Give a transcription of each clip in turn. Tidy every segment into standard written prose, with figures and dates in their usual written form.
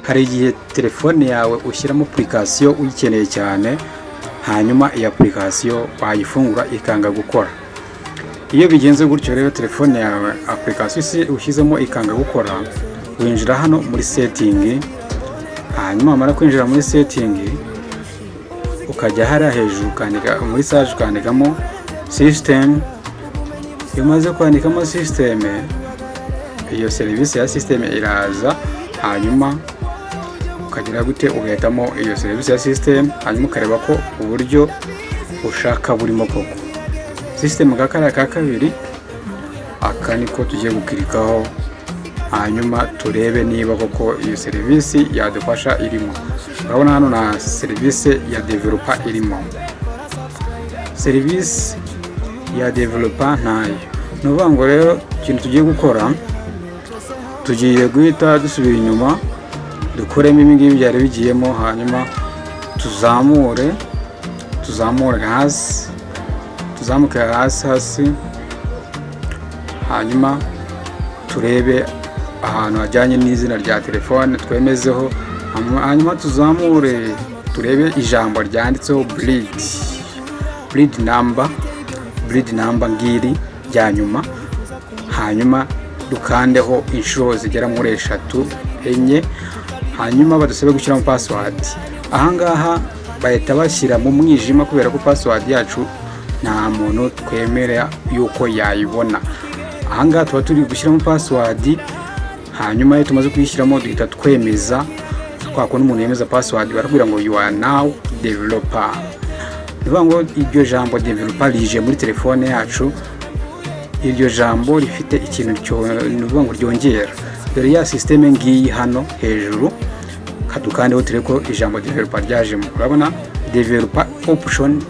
hari igihe telefone yawe ushyiramo application uyikeneye cyane, hanyuma iyi application wayifungura ikanga gukora. Iyo bigenze gutyo rero telefone yawe application ushyizemo ikanga gukora, winjira hano muri setting, hanyuma amara kwinjira muri setting ukajya hariya hejuru ukandika muri search ukandikamo system. Iyo umaze kwandikamo system, iyo serivisi ya system iraza, hanyuma ukagira gute ugahitamo iyo serivisi ya system, hanyuma ukareba ko uburyo ushaka burimo koko. System gakara ka kabiri aka niko tugiye gukirikaho, hanyuma turebe niba koko iyo serivisi yadufasha irimo. Urabona hano na serivisi ya developer irimo. Serivisi ya developer ntayo. Nuvuga ngo rero ikintu tugiye gukora, tugiye guhita dusubira inyuma dukoremo ibingibi byari bigiyemo, hanyuma tuzamure hasi, tuzamuke hasi, hanyuma turebe ahantu hajyanye n'izina rya telefone twemezeho, hanyuma tuzamure turebe ijambo ryanditseho bleed number ngiri rya nyuma, hanyuma dukandeho inshuro zigera muri 3 enye, hanyuma badusaba gushyiramo password. Ahangaha bahita bashyira mu mwijima kubera ko password yacu nta muntu twemera yuko yayibona. Ahangaha tuba turi gushyiramo password, hanyuma iyo tumaze kuyishyiramo duhita twemeza. Kwako n'umuntu yemeza password barakubwira ngo you are now developer. Nivuga ngo iryo jambo developer rije muri telefone yacu, iryo jambo rifite ikintu nivuga ngo ryongera. Dore ya system ngiyi hano hejuru, kadukandeho tureko ijambo developer ryajemo. Urabona developer option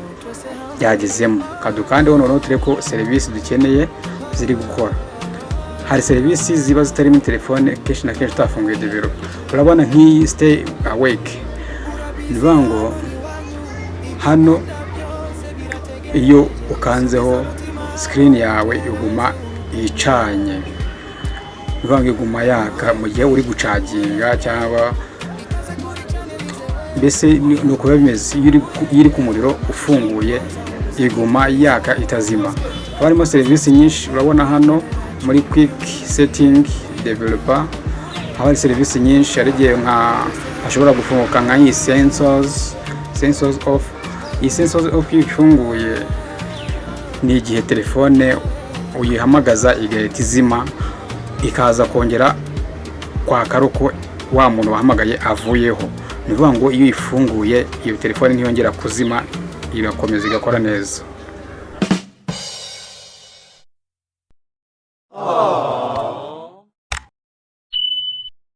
yagezemo, kadukandeho noneho tureko service dukeneye ziri gukora. Hari service ziba zitari muri telefone kenshi na kenshi tafunguye developer. Urabona nk'iyi stay awake, nivuga ngo hano iyo ukanzeho screen yawe iguma icanye, nivuga ngo iguma yaka mu gihe uri gucaginga, cyangwa mbese nuko bimeze. Iyo iri ku muriro ufunguye iguma yaka itazima. Harimo serivisi nyinshi, urabona hano muri quick setting developer hari serivisi nyinshi. Hari igihe ashobora gufunguka nka iyi sensors off. Iyi sensors off ifunguye ni igihe telefone uyihamagaza igahita izima, ikaza kongera kwaka uko wa muntu wahamagaye avuyeho. Nivuga ngo iyo ifunguye iyo telefone ntiyongera kuzima, irakomeza igakora neza.